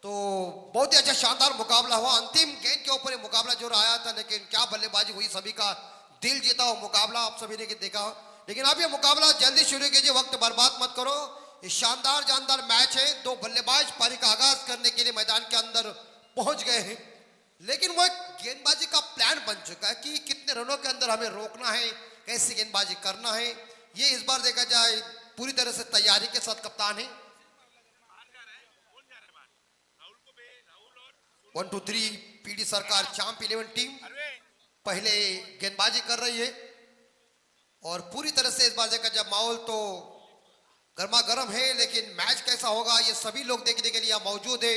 तो बहुत ही अच्छा शानदार मुकाबला हुआ। अंतिम गेंद के ऊपर मुकाबला जो आया था, लेकिन क्या बल्लेबाजी हुई, सभी का दिल जीता हुआ मुकाबला आप सभी ने देखा। लेकिन अब ये मुकाबला जल्दी शुरू कीजिए, वक्त बर्बाद मत करो। ये शानदार जानदार मैच है। दो बल्लेबाज पारी का आगाज करने के लिए मैदान के अंदर पहुंच गए हैं, लेकिन वो एक गेंदबाजी का प्लान बन चुका है कि कितने रनों के अंदर हमें रोकना है, कैसी गेंदबाजी करना है। ये इस बार देखा जाए पूरी तरह से तैयारी के साथ कप्तान है। 1 2 3 पीडी सरकार चैंप 11 टीम पहले गेंदबाजी कर रही है और पूरी तरह से इस बार देखा जाए माहौल तो गर्मा गर्म है, लेकिन मैच कैसा होगा ये सभी लोग देखने के लिए यहाँ मौजूद है।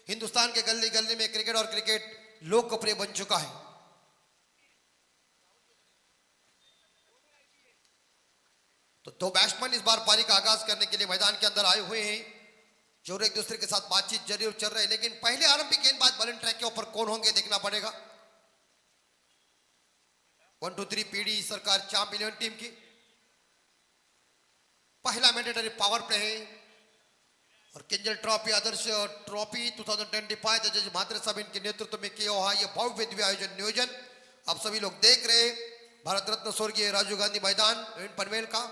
हिंदुस्तान के गली गली में क्रिकेट और क्रिकेट लोकप्रिय बन चुका है। तो दो बैट्समैन इस बार पारी का आगाज करने के लिए मैदान के अंदर आए हुए हैं, जो एक दूसरे के साथ बातचीत जरूर चल रही है, लेकिन पहले आरंभिक गेंदबाज बॉलिंग ट्रैक के ऊपर कौन होंगे देखना पड़ेगा। 1 2 3 पीडी सरकार चैंप 11 टीम की पहला मैंडेटरी पावर प्ले है और किंजल ट्रॉफी आदर्श ट्रॉफी 2025 जज मात्र सब इनके नेतृत्व में किया हुआ ये भव्य दिव्य आयोजन नियोजन आप सभी लोग देख रहे हैं। भारत रत्न स्वर्गीय राजीव गांधी मैदान पनवेल का,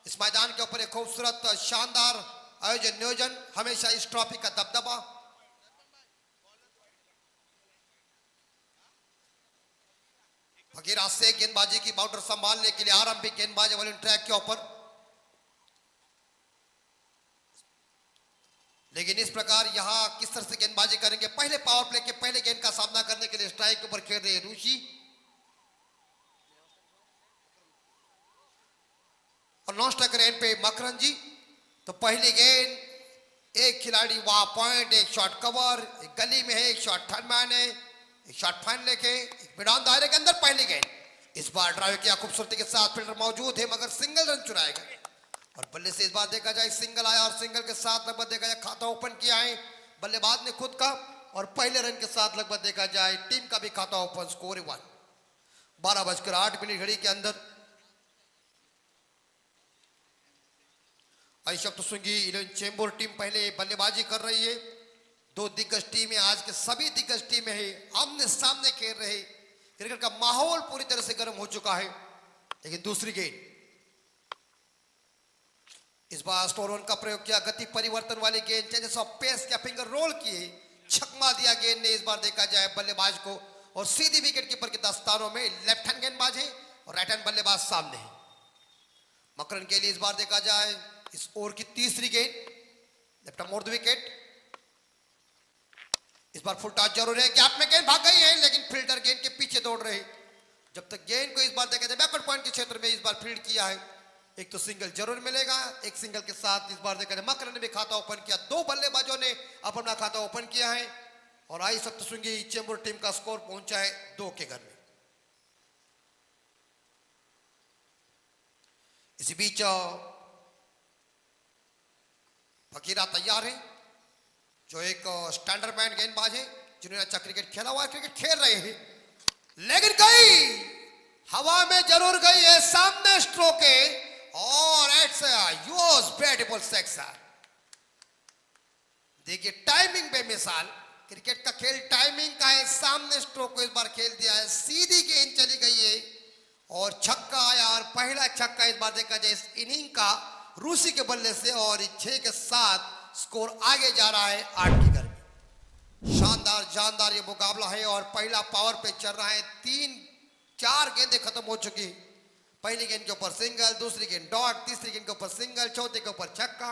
इस मैदान के ऊपर एक खूबसूरत शानदार आयोजन नियोजन, हमेशा इस ट्रॉफी का दबदबा। फकीरा से गेंदबाजी की बाउंड्री संभालने के लिए आरंभिक गेंदबाजी वाले ट्रैक के ऊपर, लेकिन इस प्रकार यहां किस तरह से गेंदबाजी करेंगे। पहले पावर प्ले के पहले गेंद का सामना करने के लिए स्ट्राइक के ऊपर खेल रहे हैं ऋषि और नॉन स्ट्राइकर एंड पे मकरन जी। तो पहली गेंद एक खिलाड़ी वहां पॉइंट, एक शॉट कवर, एक गली में है, एक शॉट थर्ड मैन है, एक शॉट फाइन लेके एक मैदान दायरे के अंदर पहली गेंद। इस बार ड्राइव किया खूबसूरती के साथ, फील्डर मौजूद है मगर सिंगल रन चुराए गए और बल्ले से इस बार देखा जाए सिंगल आया और सिंगल के साथ लगभग देखा जाए खाता ओपन किया है बल्लेबाज ने खुद का और पहले रन के साथ लगभग देखा जाए टीम का भी खाता ओपन। स्कोर 1 12:08 घड़ी के अंदर सप्तशृंगी 11 चेंबूर टीम पहले बल्लेबाजी कर रही है। दो दिग्गज टीमें, आज के सभी दिग्गज टीमें हैं, आमने सामने खेल रहे। क्रिकेट का माहौल पूरी तरह से गर्म हो चुका है। लेकिन दूसरी गेंद इस बार स्टोरवन का प्रयोग किया, गति परिवर्तन वाली गेंद, चेंजेस ऑफ पेस क्या फिंगर रोल किए, छक्का दिया गेंद ने इस बार देखा जाए बल्लेबाज को और सीधी विकेट कीपर के दस्तानों में लेफ्ट हैंड गेंदबाज है और राइट हैंड बल्लेबाज सामने है। मकरन के लिए इस बार देखा जाए इस ओवर की तीसरी गेंद, लेफ्ट मोड़ द विकेट। इस बार फुल टॉस जरूर है, गैप में गेंद भाग गई है लेकिन फील्डर गेंद के पीछे दौड़ रहे। जब तक गेंद को इस बार देखा जाए बैकवर्ड पॉइंट के क्षेत्र में इस बार फील्ड किया है, एक तो सिंगल जरूर मिलेगा। एक सिंगल के साथ इस बार देखा जाए मकरन ने भी खाता ओपन किया, दो बल्लेबाजों ने अपना खाता ओपन किया है और आई सप्तशृंगी चेंबूर टीम का स्कोर पहुंचा है 2 के घर में। इसी बीच फकीरा तैयार है, जो एक स्टैंडर्ड मैन गेंदबाज है जिन्होंने अच्छा क्रिकेट खेला हुआ है, क्रिकेट खेल रहे हैं, लेकिन गई हवा में जरूर गई है सामने स्ट्रोक है और इट्स योर्स ब्यूटीफुल सेक्शन। देखिए टाइमिंग बेमिसाल, क्रिकेट का खेल टाइमिंग का है। सामने स्ट्रोक को इस बार खेल दिया है, सीधी गेंद चली गई है और छक्का आया और पहला छक्का इस बार देखा जाए इस इनिंग का रूसी के बल्ले से और 6 के साथ स्कोर आगे जा रहा है 8 के घर में। शानदार जानदार ये मुकाबला है और पहला पावर पे चल रहा है। 3-4 गेंदें खत्म हो चुकी, पहली गेंद के ऊपर सिंगल, दूसरी गेंद डॉट, तीसरी गेंद के ऊपर सिंगल, चौथे के ऊपर छक्का,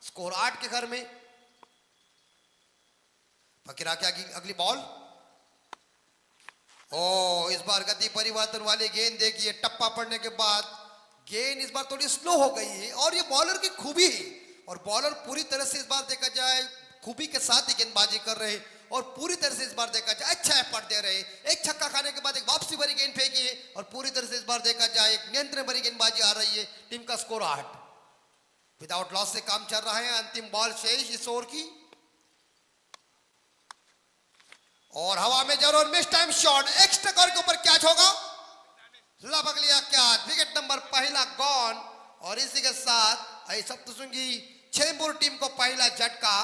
स्कोर 8 के घर में। फकीरा क्या अगली बॉल, ओ इस बार गति परिवर्तन वाली गेंद देखिए, टप्पा पड़ने के बाद गेंद इस बार थोड़ी स्लो हो गई है और ये बॉलर की खूबी है और बॉलर पूरी तरह से इस बार देखा जाए खूबी के साथ ही गेंदबाजी कर रहे और पूरी तरह से इस बार देखा जाए अच्छा एफर्ट दे रहे। एक छक्का खाने के बाद एक वापसी भरी गेंद फेंकी है और पूरी तरह से इस बार देखा जाए एक नियंत्रण भरी गेंदबाजी आ रही है। टीम का स्कोर 8, विदाउट लॉस से काम चल रहा है। अंतिम बॉल शेष इस ओवर की और हवा में जरूर miss time shot, extra cover के ऊपर कैच होगा, लपक लिया कैच, विकेट नंबर पहला गॉन और इसी के साथ सप्तशृंगी चेंबूर टीम को पहला झटका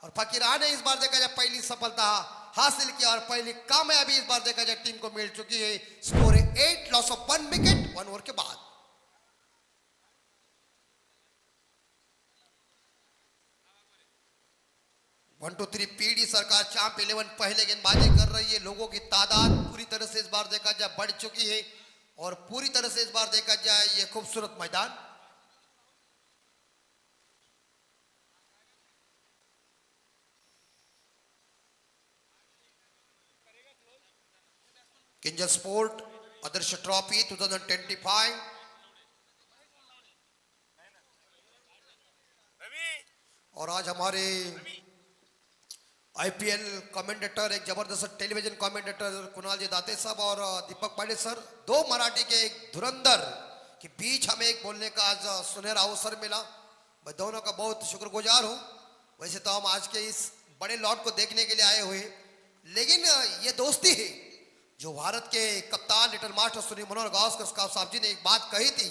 और फकीरा ने इस बार देखा जाए पहली सफलता हासिल किया और पहली कामयाबी इस बार देखा जाए टीम को मिल चुकी है। स्कोर है 8, लॉस ऑफ 1 विकेट 1 ओवर के बाद। वन टू थ्री पीडी सरकार चैंप 11 पहले गेंदबाजी कर रही है। लोगों की तादाद पूरी तरह से इस बार देखा जाए बढ़ चुकी है और पूरी तरह से इस बार देखा जाए ये खूबसूरत मैदान। किंजल स्पोर्ट आदर्श ट्रॉफी 2025 और आज हमारे आईपीएल कमेंटेटर एक जबरदस्त टेलीविजन कमेंटेटर कुणाल जी दाते साहब और दीपक पांडे सर, दो मराठी के एक धुरंधर के बीच हमें एक बोलने का आज सुनहरा अवसर मिला। मैं दोनों का बहुत शुक्रगुजार हूं। वैसे तो हम आज के इस बड़े लॉट को देखने के लिए आए हुए, लेकिन ये दोस्ती है जो भारत के कप्तान लिटिल मास्टर सुनील मनोहर गावस्कर साहब जी ने एक बात कही थी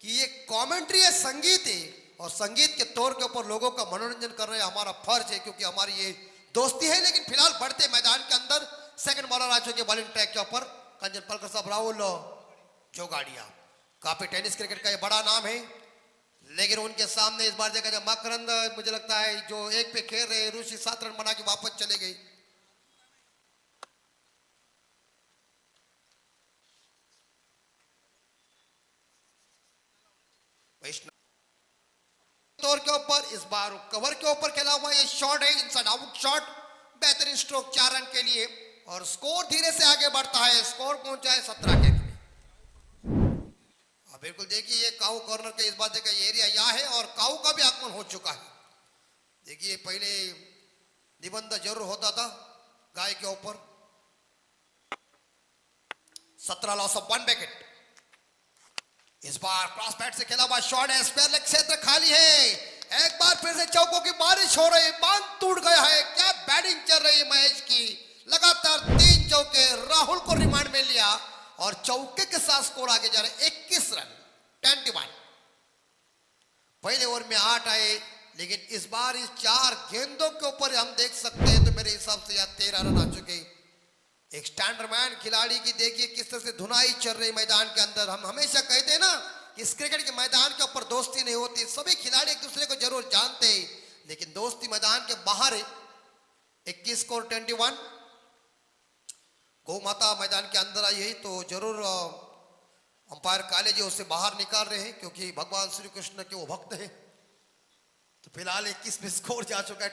कि ये कमेंट्री है, संगीत है और संगीत के तौर के ऊपर लोगों का मनोरंजन कर रहे हैं हमारा फर्ज है, क्योंकि हमारी ये दोस्ती है। लेकिन फिलहाल बढ़ते मैदान के अंदर सेकंड बॉलर आ चुके बॉलिंग ट्रैक के ऊपर कंचन पलकर साहब, राहुल जोगाड़िया। काफी टेनिस क्रिकेट का ये बड़ा नाम है, लेकिन उनके सामने इस बार देखा जाए मकरंद मुझे लगता है जो एक पे खेल रहे, ऋषि 7 रन बना के वापस चले गई। तौर के ऊपर इस बार कवर के ऊपर खेला हुआ ये शॉट है, इनसाइड आउट शॉट, बेहतरीन स्ट्रोक 4 रन के लिए और स्कोर धीरे से आगे बढ़ता है। स्कोर पहुंचा है 17 के लिए। बिल्कुल देखिए ये काऊ कॉर्नर के इस बार देखा एरिया यह है और काऊ का भी आगमन हो चुका है। देखिए पहले निबंध जरूर होता था गाय के ऊपर। 17 लॉस ऑफ 1 विकेट। इस बार क्रॉस बैट से खेला हुआ शॉट है, स्क्वायर लेग क्षेत्र खाली है। एक बार फिर से चौकों की बारिश हो रही है, बांध टूट गया है। क्या बैटिंग चल रही है महेश की, लगातार 3 चौके राहुल को रिमांड में लिया और चौके के साथ स्कोर आगे जा रहे 21 रन 21। पहले ओवर में 8 आए, लेकिन इस बार इस 4 गेंदों के ऊपर हम देख सकते हैं तो मेरे हिसाब से यहाँ 13 रन आ चुके। एक स्टैंडरमैन खिलाड़ी की देखिए किस तरह से धुनाई चल रही मैदान के अंदर। हम हमेशा कहते हैं ना कि इस क्रिकेट के मैदान के ऊपर दोस्ती नहीं होती, सभी खिलाड़ी एक दूसरे को जरूर जानते हैं, लेकिन दोस्ती मैदान के बाहर है। 21 स्कोर 21। गौ माता मैदान के अंदर आई है तो जरूर अंपायर काले जी उसे बाहर निकाल रहे हैं, क्योंकि भगवान श्री कृष्ण के वो भक्त हैं। तो फिलहाल 21 में स्कोर जा चुका है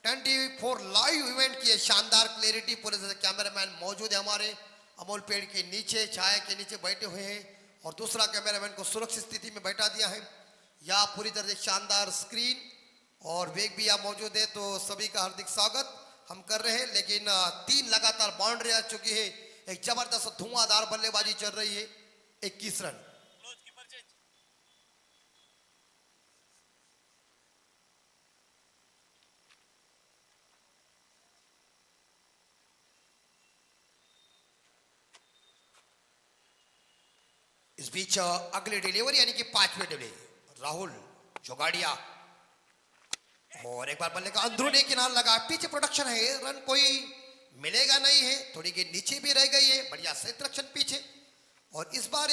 24 लाइव इवेंट की शानदार क्लैरिटी। पूरे कैमरामैन मौजूद है हमारे अमोल पेड़ के नीचे, छाया के नीचे बैठे हुए हैं और दूसरा कैमरामैन को सुरक्षित स्थिति में बैठा दिया है। यहाँ पूरी तरह से शानदार स्क्रीन और वेग भी यहाँ मौजूद है, तो सभी का हार्दिक स्वागत हम कर रहे हैं। लेकिन 3 लगातार बाउंड्री आ चुकी है, एक जबरदस्त धुआंधार बल्लेबाजी चल रही है। 21 रन। इस बीच अगली डिलीवरी यानी कि 5वीं डिलीवरी राहुल जोगाड़िया और एक बार बल्ले का अंदरूनी किनारा लगा, पीछे प्रोडक्शन है, रन कोई मिलेगा नहीं है, थोड़ी गेंद नीचे भी रह गई है, बढ़िया सेंट्रक्शन पीछे। और इस बार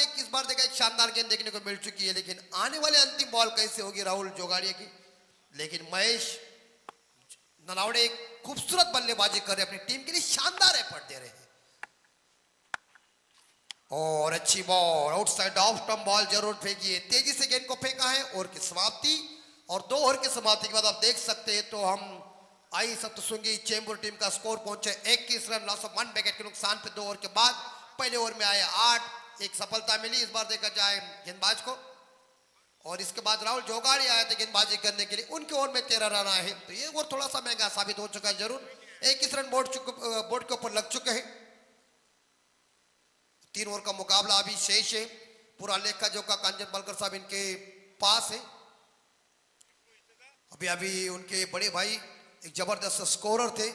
देखा एक शानदार गेंद देखने को मिल चुकी है, लेकिन आने वाले अंतिम बॉल कैसे होगी राहुल जोगाड़िया की। लेकिन महेश नलावड़े एक खूबसूरत बल्लेबाजी कर रहे, अपनी टीम के लिए शानदार एफर्ट दे रहे हैं और अच्छी ball outside off stump ball जरूर फेंकी है, तेजी से गेंद को फेंका है। ओवर की समाप्ति और 2 ओवर की समाप्ति के बाद आप देख सकते हैं तो हम आई सप्तशृंगी चेंबूर टीम का स्कोर पहुंचे 21 रन, लॉस ऑफ 1 विकेट के नुकसान पे 2 ओवर के बाद। पहले ओवर में आए 8, एक सफलता मिली इस बार देखा जाए गेंदबाज को और इसके बाद राहुल जोगाड़ी आए थे गेंदबाजी करने के लिए, उनके ओवर में 13 रन आए हैं, तो ये ओवर थोड़ा सा महंगा साबित हो चुका है जरूर। 21 रन बोर्ड के ऊपर लग चुके हैं। 3 ओवर का मुकाबला अभी शेष है, पूरा लेखा जोखा कांचन बलकर साहब इनके पास है। अभी उनके बड़े भाई एक जबरदस्त स्कोरर थे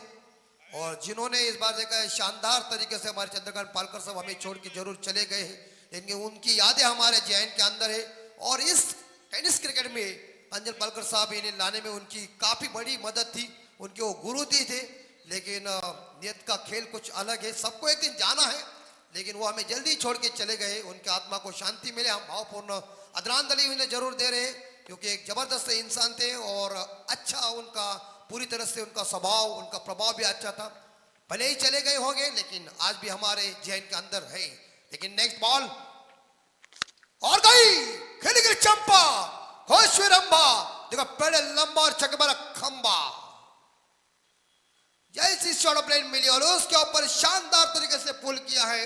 और जिन्होंने इस बार देखा है शानदार तरीके से हमारे चंद्रकांत पालकर साहब हमें छोड़ के जरूर चले गए हैं, लेकिन उनकी यादें हमारे जहन के अंदर है। और इस टेनिस क्रिकेट में अंजन पालकर साहब इन्हें लाने में उनकी काफी बड़ी मदद थी, उनके वो गुरु थे। लेकिन नियत का खेल कुछ अलग है, सबको एक दिन जाना है, लेकिन वो हमें जल्दी छोड़ के चले गए। उनके आत्मा को शांति मिले, हम भावपूर्ण आदरांजलि उन्हें जरूर दे रहे हैं, क्योंकि एक जबरदस्त इंसान थे और अच्छा उनका पूरी तरह से उनका स्वभाव, उनका प्रभाव भी अच्छा था। भले ही चले गए होंगे, लेकिन आज भी हमारे जहन के अंदर है। लेकिन नेक्स्ट बॉल और गई, खेली गई चंपा, खुश हुई रंभा, देखो पहले लंबा और छक्के मारा खंबा, जैसी शॉर्ट प्लेन मिली और उसके ऊपर शानदार तरीके से पुल किया है।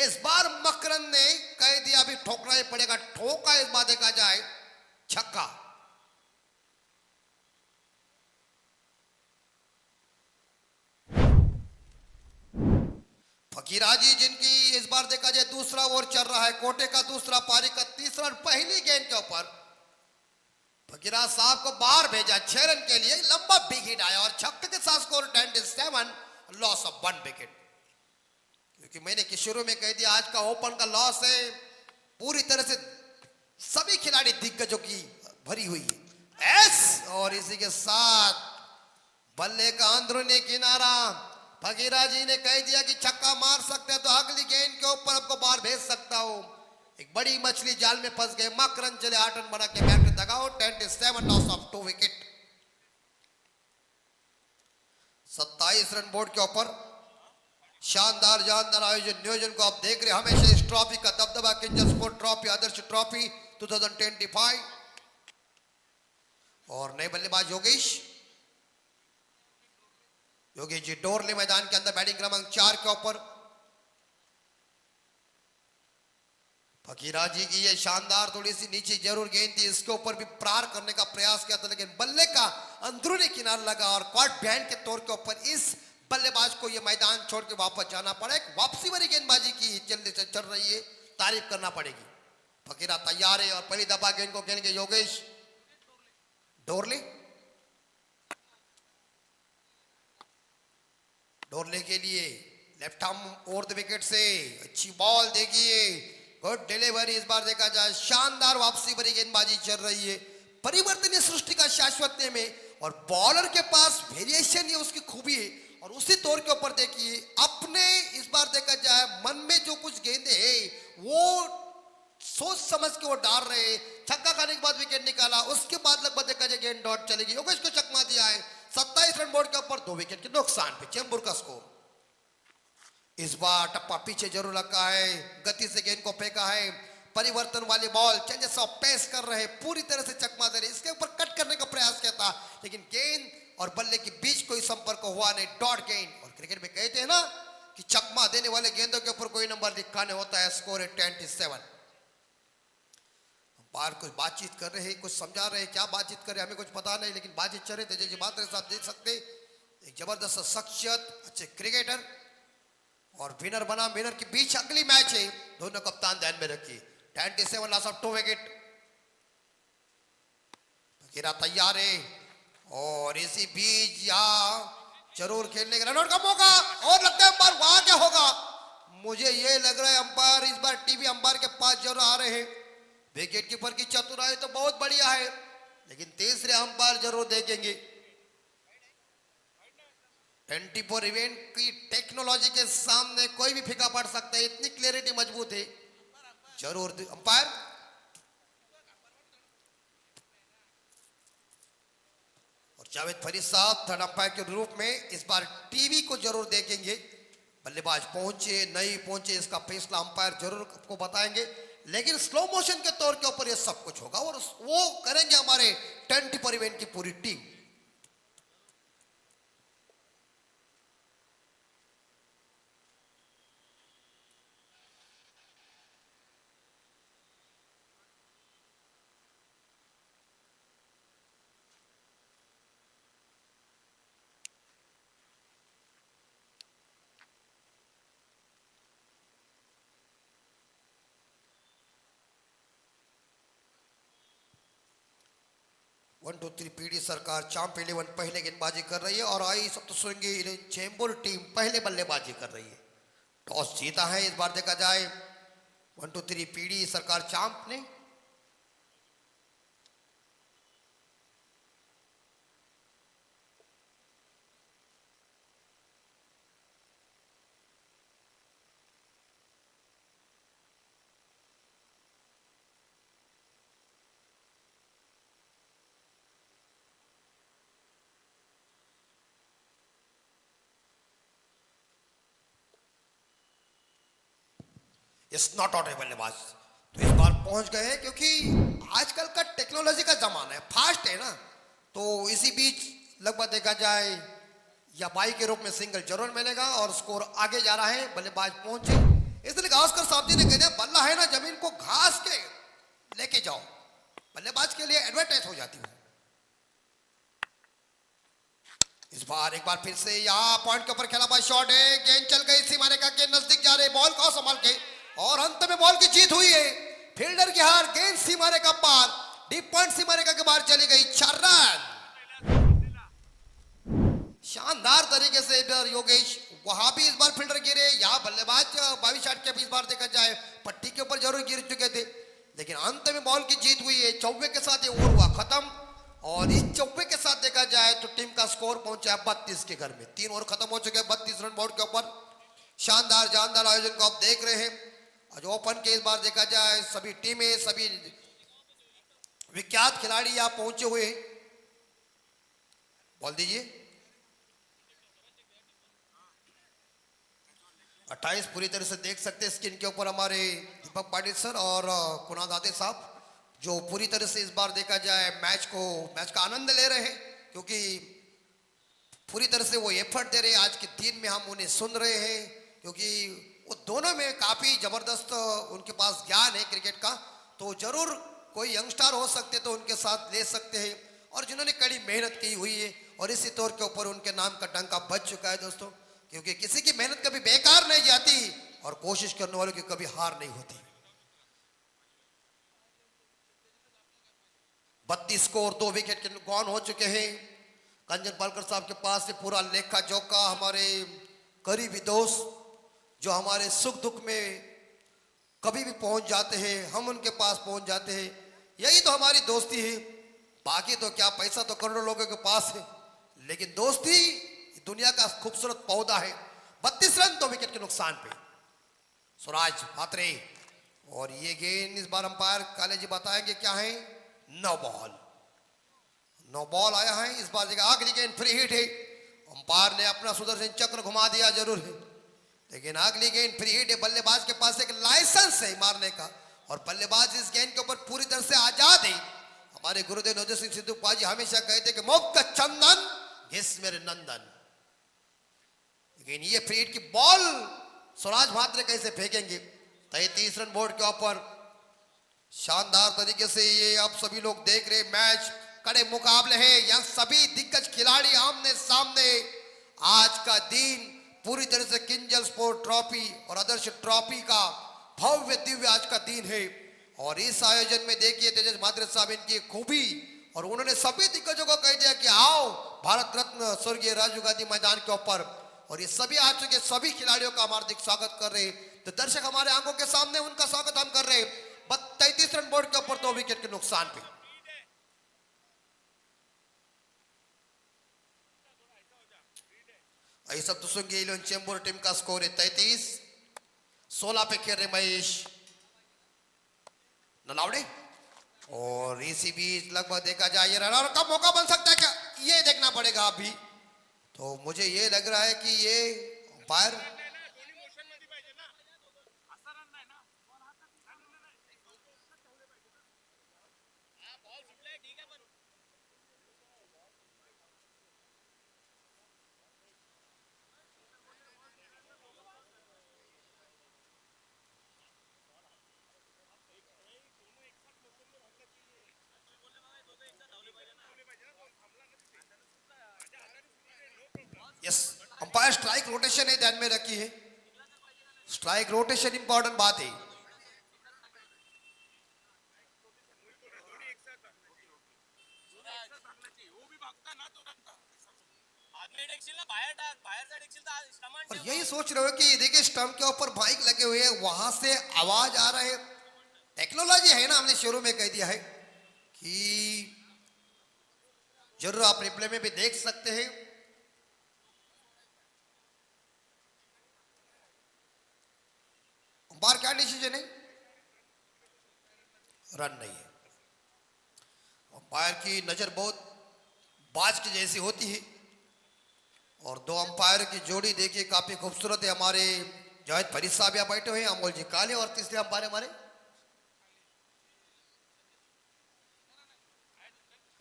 इस बार मकरंद ने कह दिया अभी ठोकना ही पड़ेगा, ठोका इस बार देखा जाए छक्का। फकीराजी जिनकी इस बार देखा जाए दूसरा ओवर चल रहा है, कोटे का दूसरा, पारी का तीसरा, पहली गेंद के ऊपर फकीराज साहब को बाहर भेजा 6 रन के लिए, लंबा बिग हिट आया और छक्के के साथ स्कोर 27, लॉस ऑफ 1 विकेट। क्योंकि मैंने कि शुरू में कह दिया आज का ओपन का लॉस है, पूरी तरह से सभी खिलाड़ी दिग्गजों की भरी हुई है। एस और इसी के साथ बल्ले का अंदरूनी किनारा, फकीरा जी ने कह दिया कि छक्का मार सकते हैं तो अगली गेंद के ऊपर आपको बाहर भेज सकता हूं। एक बड़ी मछली जाल में फंस गए, मकरंद चले 8 रन बना के बैट दगाओ, 27 loss of 2 wicket. 27 run board के ऊपर शानदार जानदार आयोजन नियोजन को आप देख रहे हैं। हमेशा इस ट्रॉफी का दबदबा किंजल स्पोर्ट ट्रॉफी, आदर्श ट्रॉफी 2025। और नए बल्लेबाज योगेश जी डोरले मैदान के अंदर बैटिंग क्रमांक 4 के ऊपर। फकीरा जी की ये शानदार थोड़ी सी नीचे जरूर गेंद थी, इसके ऊपर भी प्रहार करने का प्रयास किया था, लेकिन बल्ले का अंदरूनी किनारा लगा और क्वार्ट बैंड के तौर के ऊपर इस बल्लेबाज को ये मैदान छोड़ के वापस जाना पड़ा। एक वापसी वाली गेंदबाजी की जल्दी से चल रही है, तारीफ करना पड़ेगी। फकीरा तैयार है और पहली दफा गेंद को खेलेंगे योगेश डोरले। डोरले के लिए left arm over the wicket से अच्छी बॉल देखिए, गुड डिलीवरी इस बार देखा जाए, शानदार वापसी भरी गेंदबाजी चल रही है। परिवर्तनीय सृष्टि का शाश्वत में और बॉलर के पास वेरिएशन ये उसकी खूबी है। और उसी तौर के ऊपर देखिए अपने इस बार देखा जाए मन में जो कुछ गेंदे है वो सोच समझ के वो डाल रहे। छक्का खाने के बाद विकेट निकाला, उसके बाद लगभग देखा जाए गेंद डॉट चलेगी, योगेश को चकमा दिया है। 27 रन बोर्ड के ऊपर 2 विकेट के नुकसान पे चेंबूर का स्कोर। इस बार टप्पा पीछे जरूर लगा है, गति से गेंद को फेंका है, परिवर्तन वाली बॉल, चेंजेस ऑफ पेस कर रहे, पूरी तरह से चकमा दे रहे, इसके ऊपर कट करने का प्रयास किया था, लेकिन गेंद और बल्ले के बीच कोई संपर्क हुआ नहीं, डॉट गेंद। और क्रिकेट में कहते हैं ना कि चकमा देने वाले गेंदों के ऊपर कोई नंबर लिखा नहीं होता है। स्कोर है 27। बाहर कुछ बातचीत कर रहे हैं, कुछ समझा रहे हैं, क्या बातचीत कर रहे हैं हमें कुछ पता नहीं, लेकिन बातचीत चल रही थी। बात साथ देख सकते एक जबरदस्त शख्सियत, अच्छे क्रिकेटर और विनर बना। विनर के बीच अगली मैच है, दोनों कप्तान ध्यान में रखिए। 27 लॉस ऑफ 2 विकेट। फकीरा तैयार है और इसी बीच यहाँ जरूर खेलने का रनआउट का मौका, और लगता है अंपायर वहां क्या होगा, मुझे ये लग रहा है अंपायर इस बार टीवी अंपायर के पास जरूर आ रहे हैं। विकेट कीपर की चतुराई तो बहुत बढ़िया है, लेकिन तीसरे अंपायर जरूर देखेंगे। 24 इवेंट की टेक्नोलॉजी के सामने कोई भी फीका पड़ सकता है, इतनी क्लियरिटी मजबूत है। जरूर अंपायर और जावेद फरीद साहब थर्ड अंपायर के रूप में इस बार टीवी को जरूर देखेंगे। बल्लेबाज पहुंचे नहीं पहुंचे इसका फैसला अंपायर जरूर आपको बताएंगे, लेकिन स्लो मोशन के तौर के ऊपर ये सब कुछ होगा और वो करेंगे हमारे 24 इवेंट की पूरी team. One two three PD सरकार चांप 11 पहले गेंदबाजी कर रही है और आई सप्तशृंगी चेंबूर टीम पहले बल्लेबाजी कर रही है। टॉस जीता है इस बार देखा जाए 1 2 3 पीडी सरकार चांप ने। इट्स नॉट आउट है बल्लेबाज। तो इस बार पहुंच गए हैं क्योंकि आजकल का टेक्नोलॉजी का जमाना है, फास्ट है ना। तो इसी बीच लगभग देखा जाए या बाई के रूप में सिंगल जरूर मिलेगा और स्कोर आगे जा रहा है। बल्लेबाज पहुंचे, इसलिए गावस्कर साहब जी ने कह दिया बल्ला है ना जमीन को घास के लेके जाओ, बल्लेबाज के लिए एडवर्टाइज हो जाती है। इस बार एक बार फिर से यहाँ पॉइंट के ऊपर खेला हुआ शॉट है, गेंद चल गई सीमा रेखा के नजदीक जा रहे, बॉल को संभाल के और अंत में बॉल की जीत हुई है। फील्डर की हार, गेंद सीमा रेखा पार, डीप पॉइंट सीमा रेखा के बाहर चली गई, 4 रन। शानदार तरीके से इधर योगेश, वहां भी इस बार फील्डर गिरे, यहाँ बल्लेबाज 22 शॉट के इस बार देखा जाए पट्टी के ऊपर जरूर गिर चुके थे, लेकिन अंत में बॉल की जीत हुई है। चौवे के साथ ये ओवर हुआ खत्म और इस चौवे के साथ देखा जाए तो टीम का स्कोर पहुंचा 32 के घर में। 3 ओवर खत्म हो चुके हैं, 32 रन बोर्ड के ऊपर। शानदार जानदार आयोजन को आप देख रहे हैं। आज ओपन के इस बार देखा जाए सभी टीमें, सभी विख्यात खिलाड़ी यहाँ पहुंचे हुए हैं। बोल दीजिए 28 पूरी तरह से देख सकते हैं स्क्रीन के ऊपर हमारे दीपक पाटिल सर और कुणाल दाते साहब, जो पूरी तरह से इस बार देखा जाए मैच का आनंद ले रहे हैं, क्योंकि पूरी तरह से वो एफर्ट दे रहे हैं। आज के दिन में हम उन्हें सुन रहे हैं क्योंकि वो दोनों में काफी जबरदस्त उनके पास ज्ञान है क्रिकेट का। तो जरूर कोई यंगस्टर हो सकते तो उनके साथ ले सकते हैं, और जिन्होंने कड़ी मेहनत की हुई है और इसी तौर के ऊपर उनके नाम का डंका बज चुका है दोस्तों, क्योंकि किसी की मेहनत कभी बेकार नहीं जाती और कोशिश करने वालों की कभी हार नहीं होती। 32 स्कोर, 2 विकेट के गॉन हो चुके हैं। कंचन पालकर साहब के पास से पूरा लेखा जोखा, हमारे करीबी दोस्त जो हमारे सुख दुख में कभी भी पहुंच जाते हैं, हम उनके पास पहुंच जाते हैं। यही तो हमारी दोस्ती है। बाकी तो क्या, पैसा तो करोड़ों लोगों के पास है, लेकिन दोस्ती दुनिया का खूबसूरत पौधा है। 32 रन 2 विकेट के नुकसान पे स्वराज भात्रे, और ये गेंद इस बार अंपायर काले जी बताएंगे क्या है। नो बॉल आया है इस बार। जगह अगली गेंद फ्री हिट है, अंपायर ने अपना सुदर्शन चक्र घुमा दिया जरूर है, लेकिन अगली गेंद फ्री हिट है। बल्लेबाज के पास एक लाइसेंस है मारने का और बल्लेबाज इस गेंद के ऊपर पूरी तरह से आजाद है। हमारे गुरुदेव नवजोत सिंह सिद्धू पाजी हमेशा कहते कि मुक्त चंदन घिस मेरे नंदन, लेकिन ये फ्री हिट की बॉल स्वराज भात्रे कैसे फेंकेंगे। 33 रन बोर्ड के ऊपर शानदार तरीके से ये आप सभी लोग देख रहे मैच, कड़े मुकाबले हैं, यहाँ सभी दिग्गज खिलाड़ी आमने सामने। आज का दिन पूरी तरह से किंजल स्पोर्ट ट्रॉफी और आदर्श ट्रॉफी का भव्य दिव्य आज का दिन है। और इस आयोजन में देखिए तेजस भाद्रे साहब इनकी खूबी, और उन्होंने सभी दिग्गजों को कह दिया कि आओ भारत रत्न स्वर्गीय राजीव गांधी मैदान के ऊपर, और ये सभी आ चुके, सभी खिलाड़ियों का हार्दिक स्वागत कर रहे हैं। तो दर्शक हमारे आंखों के सामने उनका स्वागत हम कर रहे हैं। 33 रन बोर्ड के ऊपर 2 विकेट के नुकसान पे। ऐसा तो सुनिए इलेवन चेंबूर टीम का स्कोर है 33। 16 पे खेल रहे महेश नलावड़े, और इसी बीच लगभग देखा जाए ये रन का मौका बन सकता है क्या, ये देखना पड़ेगा अभी। तो मुझे ये लग रहा है कि ये umpire yes, umpire strike rotation है, ध्यान में रखी है। स्ट्राइक रोटेशन इंपॉर्टेंट बात है। और यही सोच रहे हो कि देखिए स्टंप के ऊपर बाइक लगे हुए हैं, वहां से आवाज आ रहा है। टेक्नोलॉजी है ना, हमने शुरू में कह दिया है कि जरूर आप रिप्ले में भी देख सकते हैं। अंपायर क्या डिसीजन है, रन नहीं है। अंपायर की नजर बहुत बाज की जैसी होती है, और 2 अंपायर की जोड़ी देखिए काफी खूबसूरत है। हमारे जावेद फरीद साहब यहाँ बैठे हुए हैं, अमोल जी काले, और तीसरे अंपायर हमारे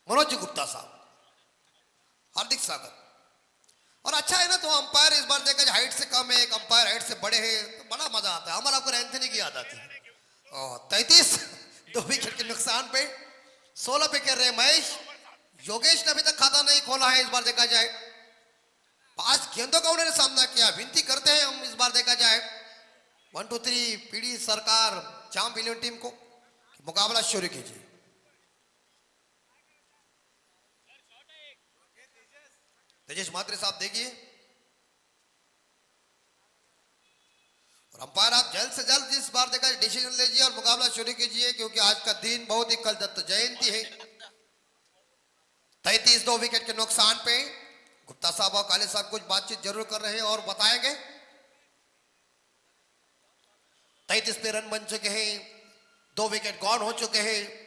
मनोज जी गुप्ता साहब, हार्दिक स्वागत। और अच्छा है ना, तो अंपायर इस बार देखा जाए हाइट से कम है, एक अंपायर हाइट से बड़े हैं, तो बड़ा मजा आता है। हमारा आपको एंथनी की याद आती है। 33 2 विकेट के नुकसान पे 16 पे खेल रहे महेश। योगेश ने अभी तक खाता नहीं खोला है। इस बार देखा जाए 5 गेंदों का उन्होंने सामना किया। विनती करते हैं हम इस बार देखा जाए 1 2 3 पीडी सरकार चाम बिलियन टीम को मुकाबला शुरू कीजिए। तेजेश मात्रे साहब देखिए, और अंपायर आप जल्द से जल्द इस बार देखा डिसीजन लीजिए और मुकाबला शुरू कीजिए, क्योंकि आज का दिन बहुत ही कल दत्त जयंती है। 33 2 विकेट के नुकसान पे गुप्ता साहब और काले साहब कुछ बातचीत जरूर कर रहे हैं और बताएंगे। 33 पे रन बन चुके हैं, 2 विकेट गॉन हो चुके हैं।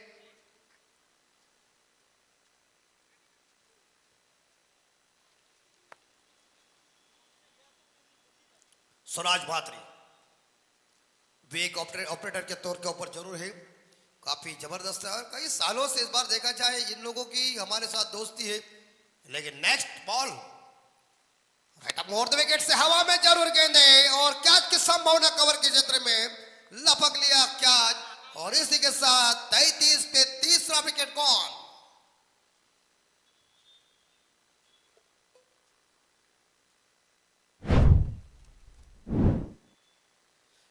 स्वराज भात्री वे एक ऑपरेटर के तौर के ऊपर जरूर है, काफी जबरदस्त है। और कई सालों से इस बार देखा जाए इन लोगों की हमारे साथ दोस्ती है, लेकिन next ball right up more the wicket से हवा में जरूर गेंदे और कैच की संभावना कवर के क्षेत्र में लपक लिया कैच, और इसी के साथ 33 पे तीसरा विकेट गॉन।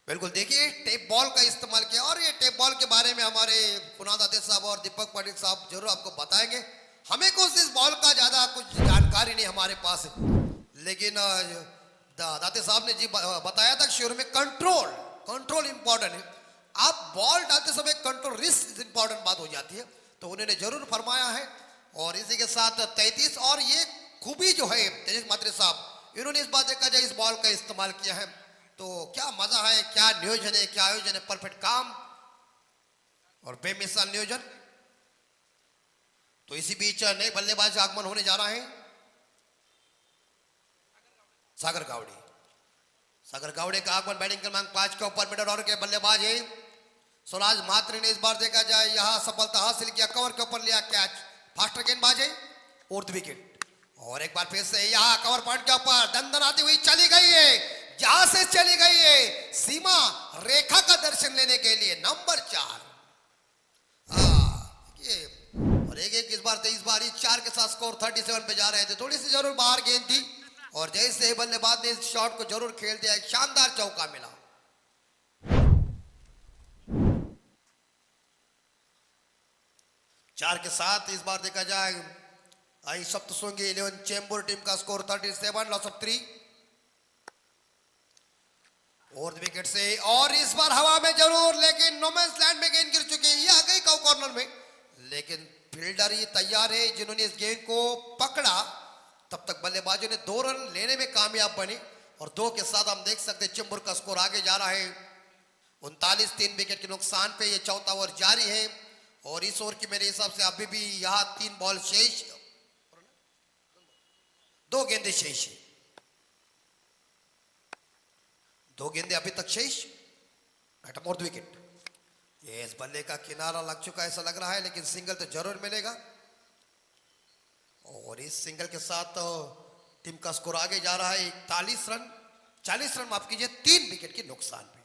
बिल्कुल देखिए टेप बॉल का इस्तेमाल किया, और ये टेप बॉल के बारे में हमारे पुनाद आदित्य साहब और दीपक पाटिल साहब जरूर आपको बताएंगे। हमें कुछ इस बॉल का ज्यादा कुछ जानकारी नहीं हमारे पास है, लेकिन दाते साहब ने जी बताया था शुरू में कंट्रोल इंपॉर्टेंट है। आप बॉल डालते समय कंट्रोल रिस्क इंपॉर्टेंट बात हो जाती है, तो उन्होंने जरूर फरमाया है। और इसी के साथ 33 और ये खूबी जो है तेज मात्रे साहब इन्होंने इस बात देखा जाए इस बॉल का इस्तेमाल किया है, तो क्या मजा है, क्या नियोजन है, क्या आयोजन है, परफेक्ट काम और बेमिसाल नियोजन। तो इसी बीच नए बल्लेबाज आगमन होने जा रहा है सागर गावड़े का आगमन बैटिंग क्रमांक 5 के ऊपर मिडल ऑर्डर के बल्लेबाज है स्वराज महात्री ने इस बार देखा जाए यहां सफलता हासिल किया, कवर के ऊपर लिया कैच, फास्टर गेंदबाज है, फोर्थ विकेट। और एक बार फिर से यहां कवर पॉइंट के ऊपर दंदनाती हुई चली गई है, जहां से चली गई है सीमा रेखा का दर्शन लेने के लिए नंबर 4। ये और एक इस बार 23 बार 4 के साथ स्कोर 37 पे जा रहे थे, थोड़ी सी जरूर बाहर गेंद थी, और जैसे बल्लेबाज ने इस शॉट को जरूर खेल दिया, एक शानदार चौका मिला। चार के साथ इस बार देखा जाए आई सप्तशृंगी 11 चेंबूर टीम का स्कोर 37 लॉस ऑफ 3 और विकेट से, और इस बार हवा में जरूर, लेकिन नोमैंस लैंड में गेंद गिर चुकी है, ये आ गई कॉर्नर में, लेकिन फील्डर ये तैयार है जिन्होंने इस गेंद को पकड़ा। तब तक बल्लेबाजों ने 2 रन लेने में कामयाब बने, और 2 के साथ हम देख सकते चेंबूर का स्कोर आगे जा रहा है 39 3 विकेट के नुकसान पे। ये चौथा ओवर जारी है, और इस ओवर की मेरे हिसाब से अभी भी यहां 3 बॉल शेष, 2 गेंदे शेष है, 2 गेंदे अभी तक शेष, मोर्थ विकेट। ये इस बल्ले का किनारा लग चुका है ऐसा लग रहा है, लेकिन सिंगल तो जरूर मिलेगा, और इस सिंगल के साथ टीम का स्कोर आगे जा रहा है 40 रन माफ कीजिए 3 विकेट के नुकसान पे।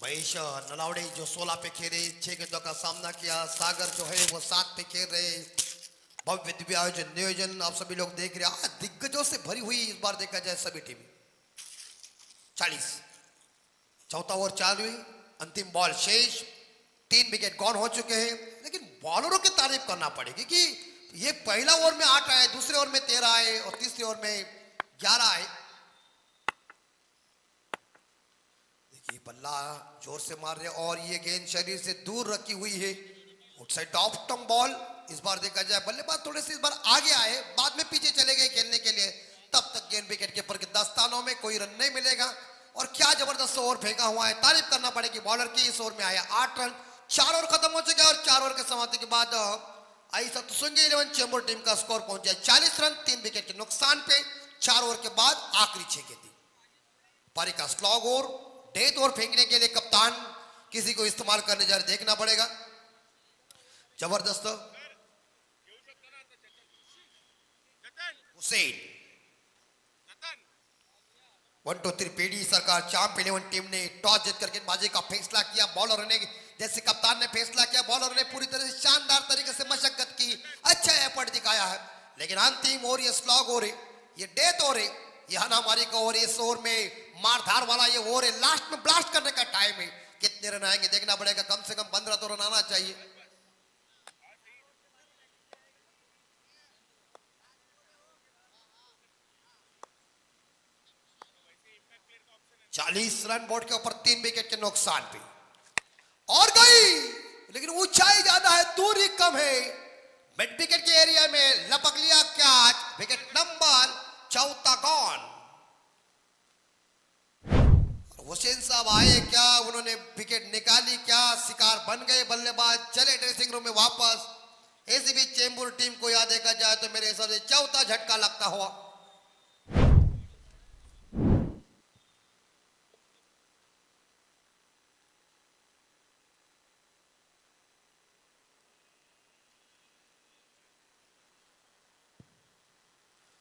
महेश नलावड़े जो 16 पे खेले, 6 गेंदों का सामना किया, सागर जो है वो 7 पे खेल रहे, भव्य दिव्य आयोजन नियोजन आप सभी लोग देख रहे हैं, दिग्गजों से भरी हुई इस बार देखा जाए सभी टीम। 40 चौथा ओवर चालू हुई, अंतिम बॉल शेष, 3 विकेट गॉन हो चुके हैं, लेकिन बॉलरों की तारीफ करना पड़ेगी कि ये पहला ओवर में 8 आए, दूसरे ओवर में 13 आए, और तीसरे ओवर में 11 आए। देखिए बल्ला जोर से मार रहे, और ये गेंद शरीर से दूर रखी हुई है, आउटसाइड ऑफ स्टंप बॉल। इस बार देखा जाए बल्लेबाज थोड़े से इस बार आगे आए, बाद में पीछे चले गए खेलने के लिए, तब तक गेंद विकेट कीपर के 10 स्थानों में कोई रन नहीं मिलेगा, और क्या जबरदस्त ओवर फेंका हुआ है, तारीफ करना पड़ेगी बॉलर की। इस ओवर में आया 8 रन, 4 ओवर खत्म हो चुके हैं, और 4 ओवर के समाप्ति के बाद आई सप्तशृंगी 11 चेंबूर टीम का स्कोर पहुंच गया 40 रन 3 विकेट के नुकसान पे, 4 ओवर के बाद आखिरी 6 गेंदें। पारी का स्लॉग ओवर, डेथ ओवर फेंकने के लिए कप्तान किसी को इस्तेमाल करने जा रहे, देखना पड़ेगा। जबरदस्त हुसैन 1 2 3 पीडी सरकार चांप 11 टीम ने टॉस जीत करके गेंदबाजी का फैसला किया। बॉलर ने जैसे कप्तान ने फैसला किया, बॉलर ने पूरी तरह से शानदार तरीके से मशक्कत की, अच्छा एफर्ट दिखाया है। लेकिन अंतिम ओवर ये स्लॉग ओवर है, ये डेथ ओवर है, ये हनामारी का ओवर, इस ओवर में मारधार वाला ये ओवर है, लास्ट में ब्लास्ट करने का टाइम है। कितने रन आएंगे देखना पड़ेगा, कम से कम 15 तो रन आना चाहिए। चालीस रन बोर्ड के ऊपर 3 विकेट के नुकसान पे और गई, लेकिन ऊंचाई ज्यादा है, दूरी कम है। मिड विकेट के एरिया में लपक लिया catch, wicket number 4 gone. Hussain साहब आए क्या, उन्होंने विकेट निकाली क्या, शिकार बन गए बल्लेबाज, चले ड्रेसिंग रूम में वापस। ऐसी भी चेंबूर टीम को याद देखा जाए तो मेरे हिसाब से चौथा झटका लगता हुआ।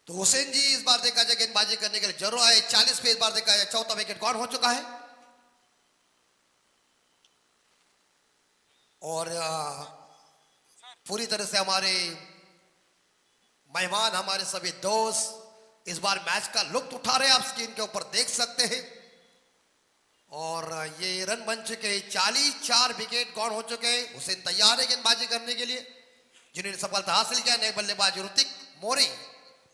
तो हुसैन जी इस बार देखा जाए गेंदबाजी करने के लिए जरूर आए, 40 पे इस बार देखा जाए चौथा विकेट गॉन हो चुका है। और पूरी तरह से हमारे मेहमान, हमारे सभी दोस्त इस बार मैच का लुत्फ उठा रहे हैं, आप स्क्रीन के ऊपर देख सकते हैं। और ये रन बन चुके हैं 40, 4 विकेट गॉन हो चुके हैं। हुसैन तैयार है गेंदबाजी करने के लिए, जिन्होंने सफलता हासिल किया। नए बल्लेबाज ऋतिक मोरी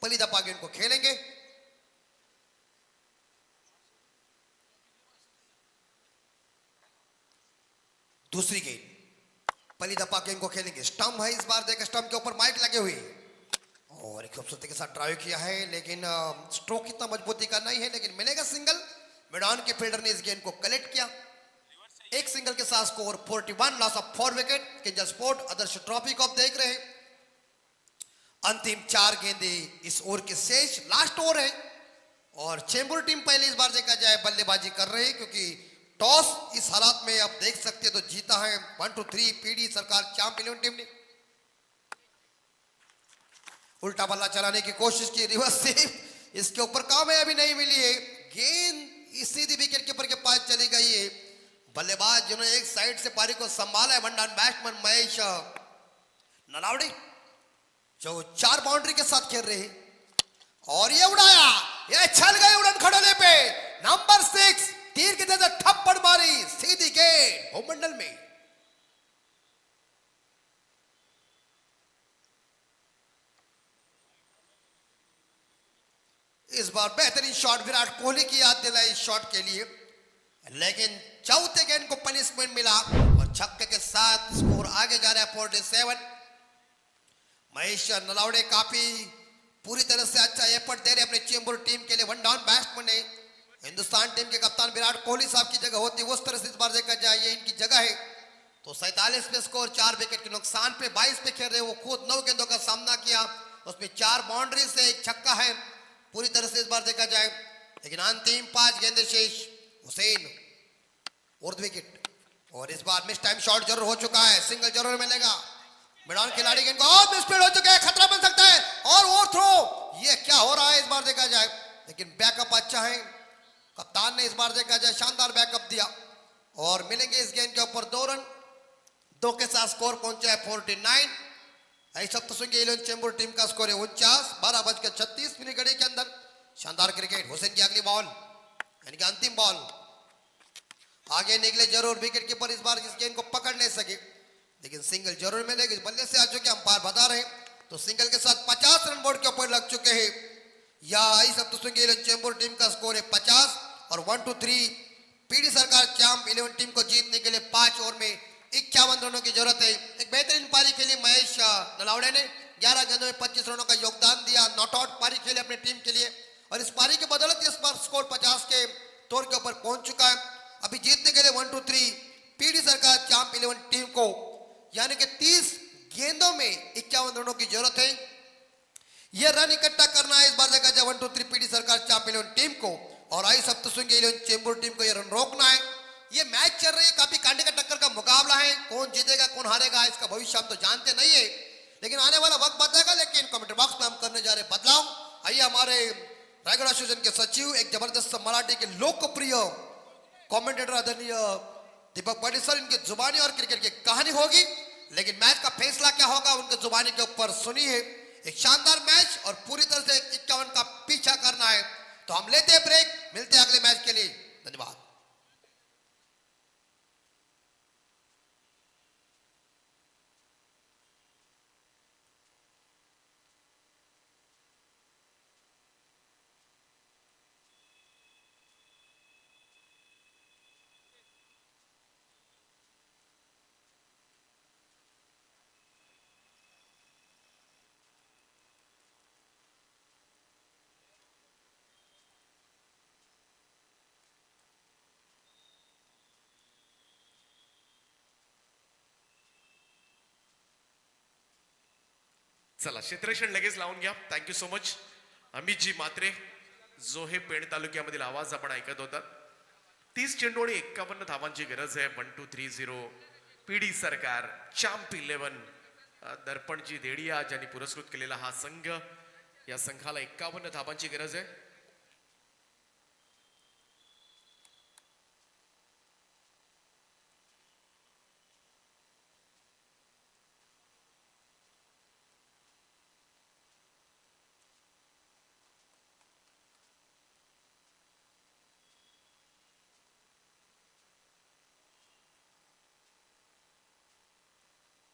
पहली दफा गेंद को खेलेंगे। दूसरी गेंद पहली दफा गेंद को खेलेंगे, स्टंप है इस बार, देखिए स्टंप के ऊपर माइक लगे हुए और एक खूबसूरती के साथ ड्राइव किया है, लेकिन स्ट्रोक इतना मजबूती का नहीं है, लेकिन मिलेगा सिंगल। मैदान के फील्डर ने इस गेंद को कलेक्ट किया। एक सिंगल के साथ score 41, loss of 4 wicket. Kinjal sport Adarsh trophy को आप देख रहे हैं। अंतिम 4 गेंदे इस ओवर के शेष, लास्ट ओवर है और चेंबूर टीम पहले इस बार देखा जाए बल्लेबाजी कर रही है, क्योंकि टॉस इस हालात में आप देख सकते हैं तो जीता है 1 2 3 पीडी सरकार चांप 11 टीम ने। उल्टा बल्ला चलाने की कोशिश की, रिवर्स सेव, इसके ऊपर कामयाबी नहीं मिली है। गेंद सीधी विकेट कीपर के पास चली गई है। बल्लेबाज जिन्होंने एक साइड से पारी को संभाला है, वन डाउन बैट्समैन महेश नलावड़ी, जो 4 बाउंड्री के साथ खेल रहे हैं और ये उड़ाया, ये छल गए उड़न खड़ोले पे। नंबर 6 तीर की तरह थप्पड़ मारी सीधी गेंद भूमंडल में। इस बार बेहतरीन शॉट, विराट कोहली की याद दिलाई इस शॉट के लिए, लेकिन चौथे गेंद को पनिशमेंट मिला और छक्के के साथ स्कोर आगे जा रहा है 47। महेश नलावड़े काफी पूरी तरह से अच्छा एफर्ट दे रहे अपने चेंबूर टीम के लिए। वन डाउन बैट्समैन है, हिंदुस्तान टीम के कप्तान विराट कोहली साहब की जगह होती है, उस तरह से इस बार देखा जाए ये इनकी जगह है। तो 47 पे स्कोर, 4 विकेट के नुकसान पे 22 पे खेल रहे, वो खुद 9 गेंदों का सामना किया, उसमें 4 बाउंड्री से 1 छक्का है पूरी तरह से इस बार देखा जाए। लेकिन अंतिम 5 गेंदे शेष, हुसैन उर्द विकेट और इस बार मिस टाइम शॉट जरूर हो चुका है, सिंगल जरूर मिलेगा। मैदान खिलाड़ी गेंद को और मिसफील्ड हो चुका है, खतरा बन सकता है और ओवर थ्रो, ये क्या हो रहा है इस बार देखा जाए। लेकिन बैकअप अच्छा है, कप्तान ने इस बार देखा जाए शानदार बैकअप दिया और मिलेंगे इस गेंद के ऊपर 2 रन। 2 के साथ स्कोर पहुंचा है 49। ऐसा चेंबूर टीम का स्कोर है 49, 12:36 घड़ी के अंदर। शानदार क्रिकेट, हुसैन की अगली बॉल यानी कि अंतिम बॉल, आगे निकले जरूर विकेट कीपर इस बार इस गेंद को पकड़ नहीं सके, लेकिन सिंगल जरूर मिलेगी। बल्ले से आ चुके अंपायर बता रहे, तो सिंगल के साथ 50 रन बोर्ड के ऊपर लग चुके हैं। या चेंबूर टीम का स्कोर है 50 और 1 2 3 पीडी सरकार चांप 11 टीम को जीतने के लिए 5 ओवर में 51 रनों की जरूरत है। एक बेहतरीन पारी खेली महेश नलावड़े ने, 11 गेंदों में 25 रनों का योगदान दिया, नॉट आउट पारी खेली अपनी टीम के लिए और इस पारी के बदौलत इस बार स्कोर 50 के तौर के ऊपर पहुंच चुका है। अभी जीतने के लिए 1 2 3 पीडी सरकार चांप 11 टीम को यानी कि 30 गेंदों में 51 रनों की जरूरत है। यह रन इकट्ठा करना है इस बार देखा जाए 1 2 3 पीडी सरकार चांप 11 टीम को। और आई सप्तशृंगी इलेवन चेंबूर टीम को ये रन रोकना है। ये मैच चल रही है, काफी कांटे का टक्कर का मुकाबला है। कौन जीतेगा कौन हारेगा इसका भविष्य हम तो जानते नहीं है, लेकिन आने वाला वक्त बताएगा। लेकिन कमेंट बॉक्स में हम करने जा रहे बदलाव। आइए हमारे रायगढ़ एसोसिएशन के सचिव, एक जबरदस्त मराठी के लोकप्रिय कमेंटेटर आदरणीय दीपक पाटिल सर, इनकी जुबानी और क्रिकेट की कहानी होगी, लेकिन मैच का फैसला क्या होगा उनके जुबानी के ऊपर सुनिए। एक शानदार मैच और पूरी तरह से 51 का पीछा करना है। तो हम लेते हैं ब्रेक, मिलते हैं अगले मैच के लिए। धन्यवाद। चला क्षेत्ररक्षण लगेच लावून घ्या. Thank you so much अमितजी Mhatre. जो हे पेण तालुक्यामधील आवाज आपण ऐकत होतात. 30 चेंडू आणि 51 धावांची गरज आहे. 1230 पीडी सरकार चॅम्प 11 दर्पणजी देडिया ज्यांनी पुरस्कृत केलेला हा संघ. या संघाला 51 धावांची गरज आहे.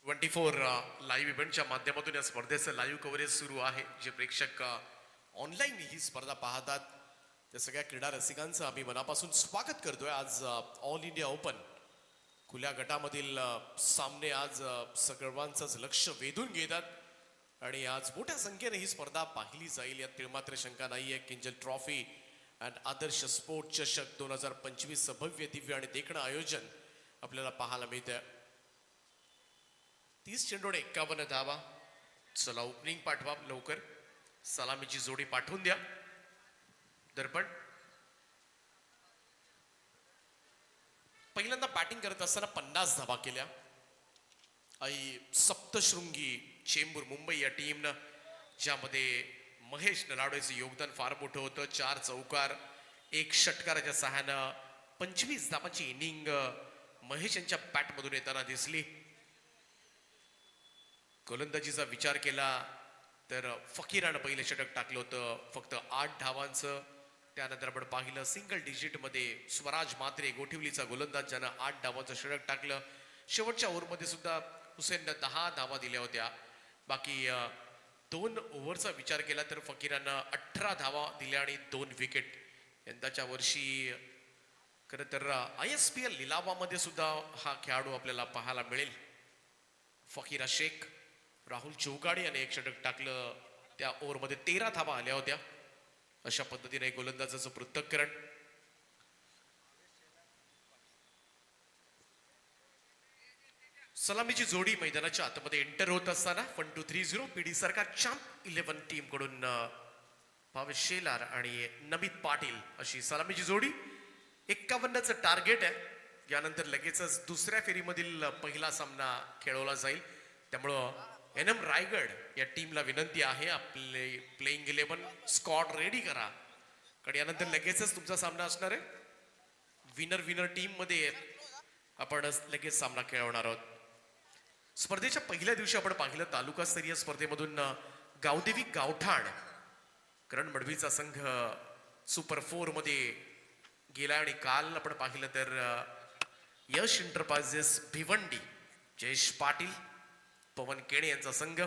ट्वेंटी फोर लाईव्ह इव्हेंटच्या माध्यमातून या स्पर्धेचं लाईव्ह कव्हरेज सुरू आहे. जे प्रेक्षक ऑनलाईन ही स्पर्धा पाहतात त्या सगळ्या क्रीडा रसिकांचं आम्ही मनापासून स्वागत करतोय. आज ऑल इंडिया ओपन खुल्या गटामधील सामने आज सर्वांचंच लक्ष वेधून घेतात आणि आज मोठ्या संख्येने ही स्पर्धा पाहिली जाईल यात तिळमात्र शंका नाहीये. Kinjal trophy and Adarsh sport चषक 2025 भव्य दिव्य आणि देखणं आयोजन आपल्याला पाहायला मिळतंय. 30 चेंडू 51 धावा. चला ओपनिंग पाठवा लवकर. सलामीची जोडी पाठवून द्या. दर्पण पहिल्यांदा बॅटिंग करत असताना 50 धावा केल्या. आई सप्तशृंगी चेंबूर मुंबई या टीमनं, ज्यामध्ये महेश नलावडेचं योगदान फार मोठं होतं. 4 चौकार 1 षटकाराच्या सहाय्यानं 25 धावांची इनिंग महेश यांच्या बॅटमधून येताना दिसली. गोलंदाजीचा विचार केला तर फकीरानं पहिले षटक टाकलं होतं फक्त 8 धावांचं. त्यानंतर आपण पाहिलं सिंगल डिजिट मध्ये स्वराज म्हात्रे गोठिवलीचा गोलंदाज ज्यानं 8 धावांचं षटक टाकलं. शेवटच्या ओव्हरमध्ये सुद्धा हुसेननं 10 धावा दिल्या होत्या. बाकी 2 ओव्हरचा विचार केला तर फकीरानं 18 धावा दिल्या आणि 2 विकेट. यंदाच्या वर्षी खरं तर ISPL लिलावामध्ये सुद्धा हा खेळाडू आपल्याला पाहायला मिळेल. फकीरा शेख, राहुल चौकाडे याने 1 षटक टाकलं. त्या ओव्हरमध्ये 13 धावा आल्या होत्या. अशा पद्धतीने गोलंदाजाचं पृथक्करण. सलामीची जोडी मैदानाच्या आतमध्ये एंटर होत असताना 1230 पीडी सरकार चॅम्प 11 टीम कडून भावेश शेलार आणि नमित पाटील अशी सलामीची जोडी. 51चं टार्गेट आहे. यानंतर लगेचच दुसऱ्या फेरीमधील पहिला सामना खेळवला जाईल. त्यामुळं NM रायगड या टीमला विनंती आहे आपले प्लेइंग 11 स्क्वॉड रेडी करा, कारण यानंतर लगेचच तुमचा सामना असणार आहे. विनर टीम मध्ये आपण लगेच सामना खेळवणार आहोत. स्पर्धेच्या पहिल्या दिवशी आपण पाहिलं तालुकास्तरीय स्पर्धेमधून गावदेवी गावठाण करण मडवीचा संघ सुपर 4 मध्ये गेला आणि काल आपण पाहिलं तर यश एंटरप्राइजेस भिवंडी जयेश पाटील पवन केणे यांचा संघ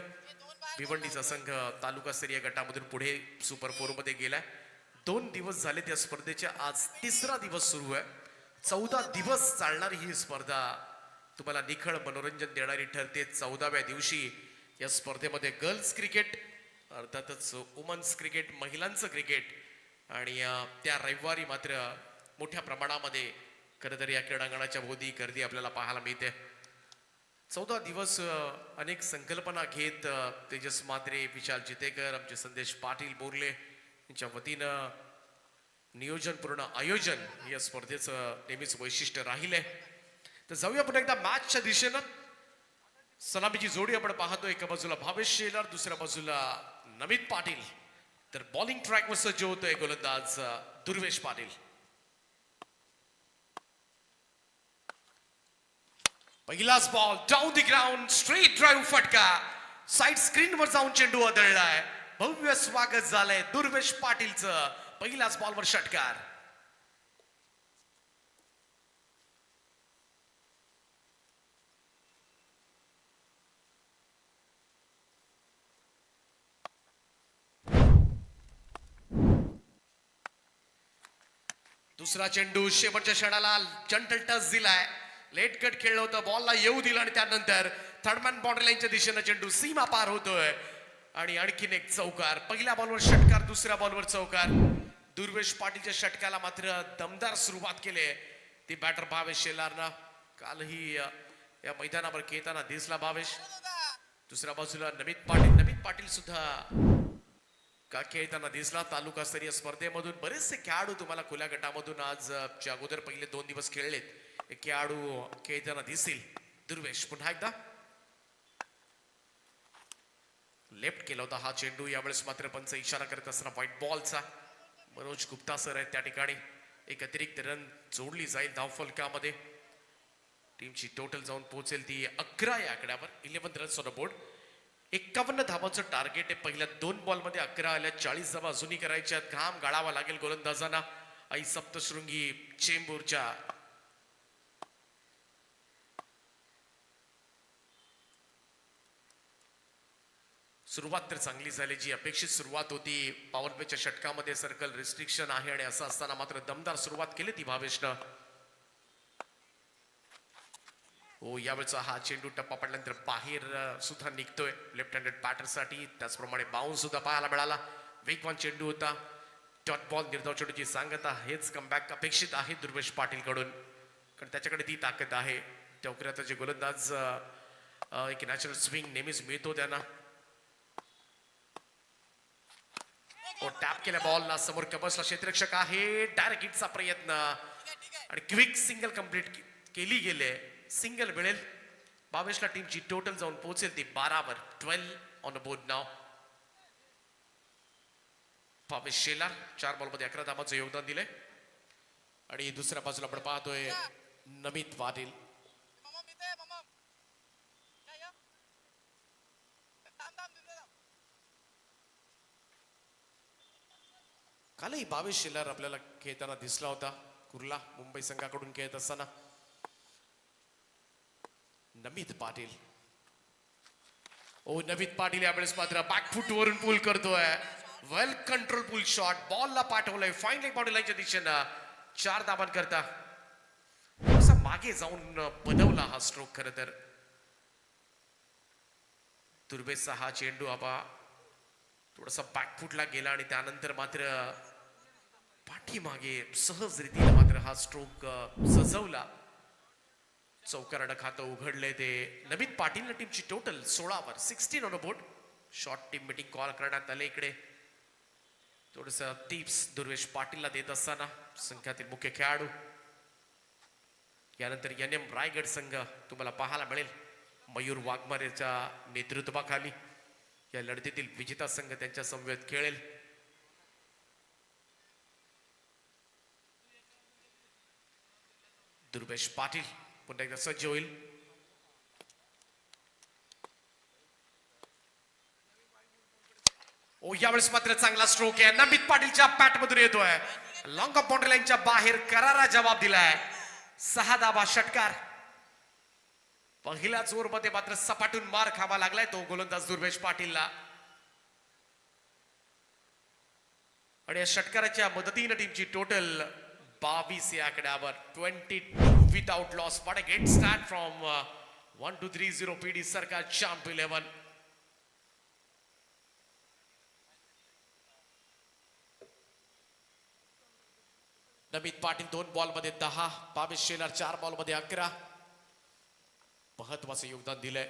भिवंडीचा संघ तालुकास्तरीय गटामधून पुढे सुपर 4 मध्ये गेलाय. 2 दिवस झाले त्या स्पर्धेच्या. आज 3रा दिवस सुरू आहे. 14 दिवस चालणारी ही स्पर्धा तुम्हाला निखळ मनोरंजन देणारी ठरते. 14व्या दिवशी या स्पर्धेमध्ये गर्ल्स क्रिकेट अर्थातच वुमन्स क्रिकेट महिलांचं क्रिकेट आणि त्या रविवारी मात्र मोठ्या प्रमाणामध्ये खरं तर या क्रीडांगणाच्या भोवती गर्दी आपल्याला पाहायला मिळते. 14 दिवस अनेक संकल्पना घेत तेजस मात्रे, विशाल जितेकर, आमचे संदेश पाटील बोरले यांच्या वतीनं नियोजनपूर्ण आयोजन या स्पर्धेचं नेहमीच वैशिष्ट्य राहिले. तर जाऊया पुन्हा एकदा मॅचच्या दिशेनं. सलामीची जोडी आपण पाहतो. एका बाजूला भावेश शेलार, दुसऱ्या बाजूला नमित पाटील. तर बॉलिंग ट्रॅकवर सज्ज होतोय गोलंदाज दुर्वेश पाटील. पहिलाच ball down the ground, straight drive फटका, साइड स्क्रीनवर जाऊन चेंडू आदळलाय. भव्य स्वागत झालंय दुर्वेश पाटीलचं. पहिल्याच बॉलवर षटकार. दुसरा चेंडू शेवटच्या क्षणाला जंटल टच दिलाय. लेट कट खेळलं होतं, बॉलला येऊ दिलं आणि त्यानंतर थर्डमॅन बाउंड्री लाईनच्या दिशेनं चेंडू सीमा पार होतोय आणि आणखीन एक चौकार. पहिल्या बॉलवर षटकार, दुसऱ्या बॉलवर चौकार. दुर्वेश पाटीलच्या षटकाला मात्र दमदार सुरुवात केली ती बॅटर भावेश शेलारनं. कालही या मैदानावर खेळताना दिसला भावेश. दुसऱ्या बाजूला नमित पाटील सुद्धा का खेळताना दिसला. तालुकास्तरीय स्पर्धेमधून बरेचसे खेळाडू तुम्हाला खुल्या गटामधून आज च्या अगोदर पहिले 2 दिवस खेळलेत. हे खेळाडू खेळताना दिसतील. दुर्वेश पुन्हा एकदा लेफ्ट केला होता हा चेंडू. यावेळेस मात्र पंच इशारा करत असताना व्हाईट बॉलचा. मनोज गुप्ता सर आहेत त्या ठिकाणी. एक अतिरिक्त रन जोडली जाईल धावफलकामध्ये. टीमची टोटल जाऊन पोहोचेल ती 11 या आकड्यावर. 11 रन्स ऑन बोर्ड. 51 धावांचं टार्गेट आहे. पहिल्या 2 बॉलमध्ये 11 आल्या. 40 धावा अजूनही करायच्या. घाम गाळावा लागेल गोलंदाजांना. आई सप्तशृंगी चेंबूरच्या. सुरुवात तर चांगली झाली, जी अपेक्षित सुरुवात होती. पॉवर प्लेच्या षटकामध्ये सर्कल रिस्ट्रिक्शन आहे आणि असं असताना मात्र दमदार सुरुवात केली ती भावेशनं. हो, यावेळेचा हा चेंडू टप्पा पडल्यानंतर बाहेर सुद्धा निघतोय लेफ्ट हँडेड बॅटरसाठी. त्याचप्रमाणे बाउन्स सुद्धा पाहायला मिळाला. वेगवान चेंडू होता. डॉट बॉल निर्धाव चेंडूची सांगता. हेच कमबॅक अपेक्षित आहे दुर्वेश पाटील कडून, कारण त्याच्याकडे ती ताकद आहे. टोकऱ्याचा जे गोलंदाज एक नॅचरल स्विंग नेहमीच मिळतो त्यांना. टॅप केल्या बॉलला समोर कबसला क्षेत्ररक्षक आहे. डायरेक्ट हिटचा प्रयत्न आणि क्विक सिंगल कंप्लीट केली गेले. सिंगल मिळेल भावेशला. टीमची टोटल जाऊन पोहोचेल ती 12 वर. 12 ऑन बोर्ड नाव. भावेश शेलार 4 बॉलमध्ये 11 धावांचं योगदान दिलंय. आणि दुसऱ्या बाजूला आपण पाहतोय नमित पाटील. कालही भावेश शेलार आपल्याला खेळताना दिसला होता कुर्ला मुंबई संघाकडून खेळत असताना. नमित पाटील. नमित पाटील यावेळेस मात्र बॅकफुट वरून पूल करतोय. Well control pull shot. बॉलला पाठवलंय फाईन लेग बाउंड्री लाईनच्या दिशेनं. 4 धावांकरता थोडासा मागे जाऊन बनवला हा स्ट्रोक. खरं तर दुर्वेशचा हा चेंडू आबा थोडासा बॅकफुटला गेला आणि त्यानंतर मात्र पाठीमागे सहज रीतीने मात्र हा स्ट्रोक सजवला. चौकार खातं उघडले ते नमित पाटील. टीमची total 16 were. 16 on board. Short team meeting call करण्यात आले. इकडे थोडस टिप्स दुर्वेश पाटीलला देत असताना संघातील मुख्य खेळाडू. यानंतर NM रायगड संघ तुम्हाला पाहायला मिळेल मयूर वाघमारेच्या नेतृत्वाखाली. या लढतीतील विजेता संघ त्यांच्या समवेत खेळेल. दुर्वेश पाटील पुन्हा एकदा सज्ज होईल. यावेळेस मात्र चांगला स्ट्रोक आहे. नमित पाटीलच्या बॅट मधून येतोय. लॉंग ऑफ बाउंड्री लाईनच्या बाहेर करारा जवाब दिलाय. 6 धावा षटकार. पहिल्याच ओव्हरमध्ये मात्र सपाटून मार खावा लागलाय तो गोलंदाज दुर्वेश पाटीलला. आणि या षटकाराच्या मदतीने टीमची टोटल 22 या आकड्यावर. 22 without loss. What a great start from 1230 PD सरकार चॅम्प 11. नमित पाटील 2 बॉलमध्ये 10. भावेश शेलार 4 बॉलमध्ये 11. महत्वाचं योगदान दिलंय.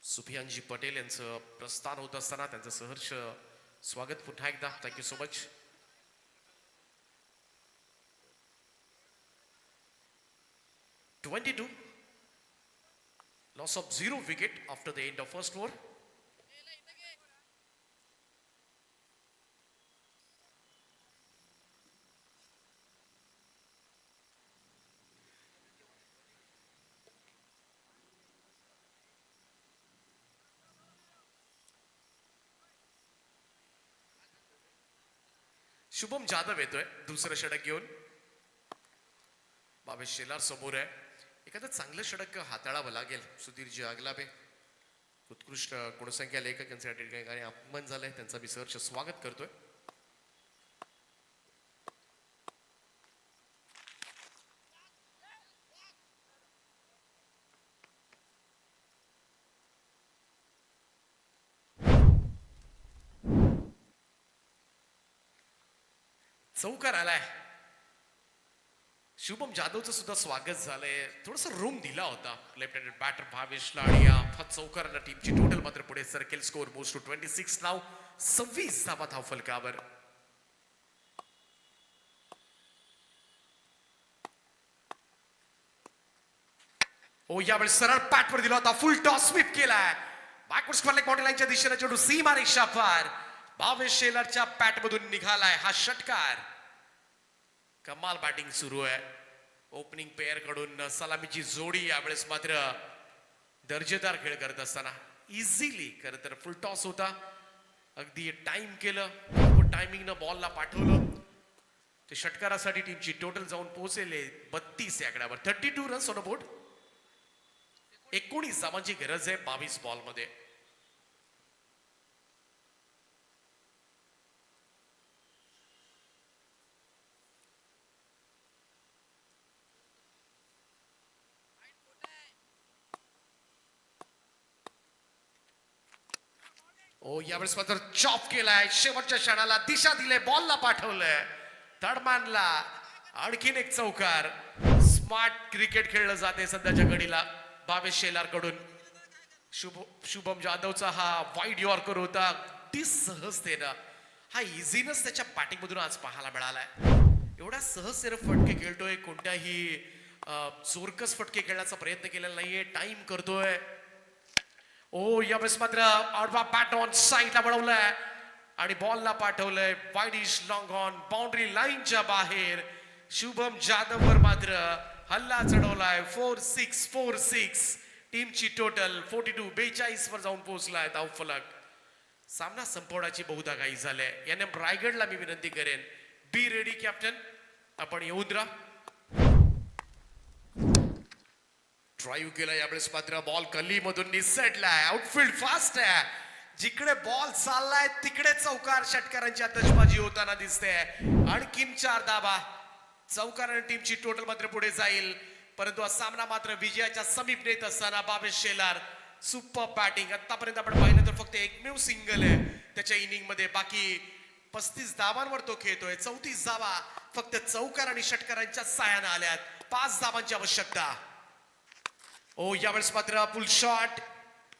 सुफियानजी पटेल यांचं प्रस्थान होत असताना त्यांचं सहर्ष स्वागत पुन्हा एकदा. Thank you so much. (22) loss of 0 wicket after the end of first over. Shubham Jadhav येतोय दुसरं षटक घेऊन. भावेश शेलार समोर आहे. एखादं चांगलं षटक हाताळावं लागेल सुधीरजी आगलाबे. उत्कृष्ट गुणसंख्या लेखक यांच्या ठिकाणी अपमान झालंय, त्यांचा मी सहर्ष स्वागत करतोय. चौकार आलाय. शुभम जाधवचं सुद्धा स्वागत झालंय. थोडस रूम दिला होता लेफ्ट हँडेड बॅटर भावेशला आणि या चौकारानं टीमची टोटल मात्र पुढे सर्केल. स्कोर मोस्ट टू 26 नाव. 26 धावा धावफलकावर. ओ यावेळेस सरळ पॅटवर दिला होता. फुल टॉस स्वीप केलाय. बॅकवर्ड स्क्वेअर बॉडी लाईनच्या दिशेने चेंडू सीमा रेषा पार. भावेश शेलारच्या पॅट मधून निघालाय हा षटकार. कमाल बॅटिंग सुरू आहे ओपनिंग पेअर कडून. सलामीची जोडी यावेळेस मात्र दर्जेदार खेळ करत असताना इझिली खरं तर फुल टॉस होता. अगदी टाइम केलं, टायमिंगनं बॉलला पाठवलं. ते षटकारासाठी टीमची टोटल जाऊन पोहोचले 32 या आकड्यावर. 32 रन्स ऑन बोर्ड. 19 धावांची गरज आहे 22 बॉल मध्ये. ओ यावेळेस मात्र चॉप केलाय. शेवटच्या क्षणाला दिशा दिले, बॉलला पाठवलंय. तडमानला आणखीन एक चौकार. स्मार्ट क्रिकेट खेळलं जाते सध्याच्या घडीला भावेश शेलार कडून. शुभम जाधवचा हा वाईड यॉर्कर होता. अगदी सहजतेनं हा इझीनस त्याच्या बॅटिंग मधून आज पाहायला मिळालाय. एवढा सहजतेनं फटके खेळतोय. कोणत्याही जोरकस फटके खेळण्याचा प्रयत्न केलेला नाहीये. टाइम करतोय. ओ यावेळेस मात्र आडवा बॅट ऑन साईडला वळवलाय आणि बॉलला पाठवलंय. वाईडिश लॉंग ऑन बाउंड्री लाईनच्या बाहेर. शुभम जाधववर मात्र हल्ला चढवलाय. 4-6. टीमची टोटल 42 वर जाऊन पोहोचलाय धावफलक. सामना संपवण्याची बहुधा घाई झाले. याने रायगडला मी विनंती करेन, बी रेडी कॅप्टन, आपण येऊन राहा. ड्राईव्ह केला यावेळेस मात्र बॉल गल्लीमधून निसटलाय. आउटफील्ड फास्ट आहे. जिकडे बॉल चाललाय तिकडे चौकार षटकारांची आतषबाजी होताना दिसते. आणखीन 4 धावा. चौकाराने टीमची टोटल मात्र पुढे जाईल. परंतु हा सामना मात्र विजयाच्या समीप नेत असताना भावेश शेलार सुपर बॅटिंग. आतापर्यंत आपण पाहिलं तर फक्त एकमेव सिंगल आहे त्याच्या इनिंग मध्ये. बाकी 35 धावांवर तो खेळतोय. 34 धावा फक्त चौकार आणि षटकारांच्या साह्याने आल्यात. 5 धावांची आवश्यकता. ओ यावेळेस मात्र फुल शॉट.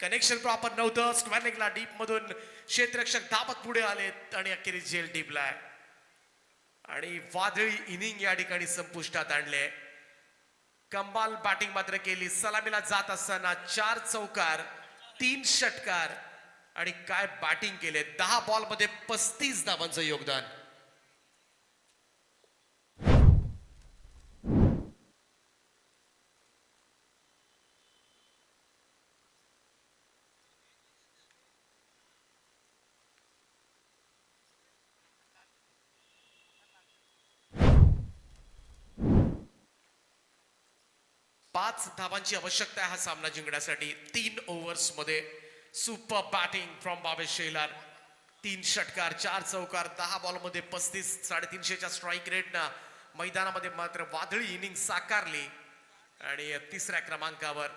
कनेक्शन प्रॉपर नव्हतं. स्क्वेअर लेगला डीप मधून क्षेत्ररक्षक धावत पुढे आलेत आणि अखेरीस झेल टिपलाय आणि वादळी इनिंग या ठिकाणी संपुष्टात आणले. कमाल बॅटिंग मात्र केली. सलामीला जात असताना 4 चौकार 3 षटकार आणि काय बॅटिंग केले. 10 बॉल मध्ये 35 धावांचं योगदान. पाच धावांची आवश्यकता आहे हा सामना जिंकण्यासाठी. 3 ओव्हर्स मध्ये super batting from Bhavesh Shelar. 3 षटकार 4 चौकार 10 बॉल मध्ये 35. 350च्या स्ट्राईक रेटनं मैदानामध्ये मात्र वादळी इनिंग साकारली आणि 3ऱ्या क्रमांकावर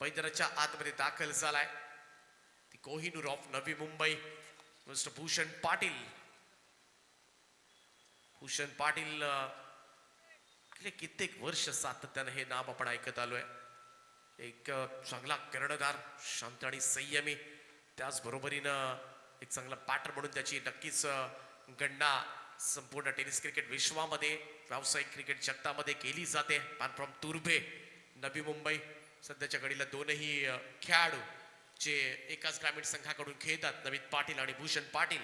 मैदानाच्या आतमध्ये दाखल झालाय ती कोहिनूर ऑफ नवी मुंबई मिस्टर भूषण पाटील. भूषण पाटील गेले कित्येक वर्ष सातत्याने हे नाव आपण ऐकत आलोय. एक चांगला कर्णधार, शांत आणि संयमी, त्याचबरोबरीनं एक चांगला बॅटर म्हणून त्याची नक्कीच गणना संपूर्ण टेनिस क्रिकेट विश्वामध्ये, व्यावसायिक क्रिकेट जगतामध्ये केली जाते. Man from Turbhe, Navi Mumbai. सध्याच्या घडीला दोनही खेळाडू जे एकाच ग्रामीण संघाकडून खेळतात, नमित पाटील आणि भूषण पाटील.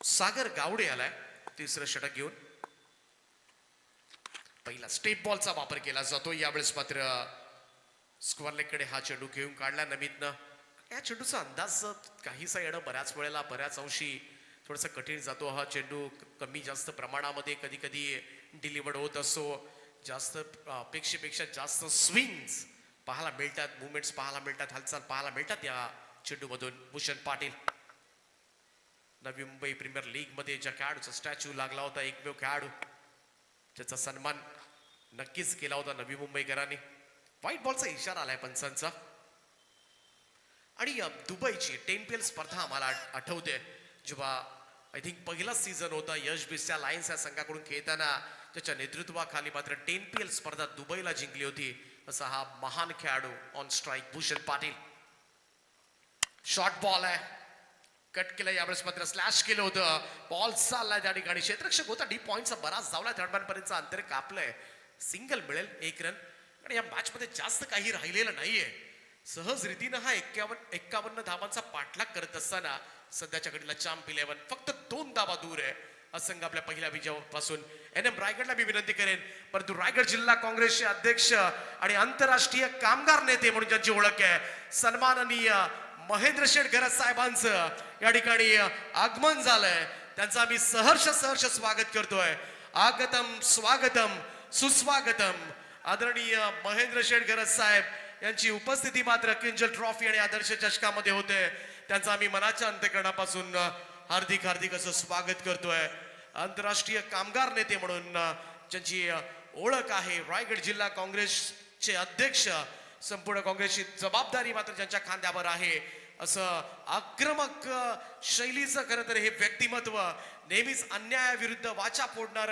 सागर गावडे आलाय तिसरं षटक घेऊन. पहिला स्टेप बॉलचा वापर केला जातो. यावेळेस मात्र स्क्वेअर लेगकडे हा चेंडू घेऊन काढला नमितनं. या चेंडूचा अंदाज काहीसा येणं बऱ्याच वेळेला बऱ्याच अंशी थोडासा कठीण जातो. हा चेंडू कमी जास्त प्रमाणामध्ये कधी कधी डिलिव्हर्ड होत असतो. जास्त अपेक्षेपेक्षा जास्त स्विंग्स पाहायला मिळतात, मुवमेंट्स पाहायला मिळतात, हालचाल पाहायला मिळतात या चेंडूमधून. भूषण पाटील, नवी मुंबई प्रीमियर लीग मध्ये ज्या खेळाडूचा स्टॅच्यू लागला होता, एकमेव खेळाडू ज्याचा सन्मान नक्कीच केला होता नवी मुंबईकरांनी. व्हाईट बॉलचा इशारा आलाय पंचांचा. आणि दुबईची 10PL स्पर्धा आम्हाला आठवते, जेव्हा आय थिंक पहिला सीझन होता यश बिस्या लायन्स या संघाकडून खेळताना त्याच्या नेतृत्वाखाली मात्र 10PL स्पर्धा दुबईला जिंकली होती. असा हा महान खेळाडू on strike Bhushan Patil. Short ball आहे, कट केलं. यावेळेस मात्र स्लॅश केलं होतं. बॉल चाललाय त्या ठिकाणी, क्षेत्ररक्षक होता डीप पॉइंटचा बराच धावला, थर्ड पर्यंत अंतर कापलंय. सिंगल मिळेल, 1 रन. आणि या मॅच मध्ये जास्त काही राहिलेलं नाहीये. सहज रीतीनं हा 51 धावांचा पाठलाग करत असताना सध्याच्या घडीला चॅम्प 11 फक्त 2 धावा दूर आहे. हा संघ आपल्या पहिल्या विजयापासून. NM रायगडला मी विनंती करेन, परंतु रायगड जिल्हा काँग्रेसचे अध्यक्ष आणि आंतरराष्ट्रीय कामगार नेते म्हणून ज्यांची ओळख आहे, सन्माननीय महेंद्र शेठ घरत साहेबांचं या ठिकाणी आगमन झालंय. त्यांचं आम्ही सहर्ष स्वागत करतोय. आगतम स्वागतम सुस्वागतम. आदरणीय महेंद्र शेठ घरत साहेब यांची उपस्थिती मात्र किंजल ट्रॉफी आणि आदर्श चषकामध्ये होते. त्यांचं आम्ही मनाच्या अंतःकरणापासून हार्दिक असं स्वागत करतोय. आंतरराष्ट्रीय कामगार नेते म्हणून ज्यांची ओळख आहे, रायगड जिल्हा काँग्रेसचे अध्यक्ष, संपूर्ण काँग्रेसची जबाबदारी मात्र ज्यांच्या खांद्यावर आहे, असं आक्रमक शैलीचं खरं तर हे व्यक्तिमत्व, नेहमीच अन्यायाविरुद्ध वाचा फोडणार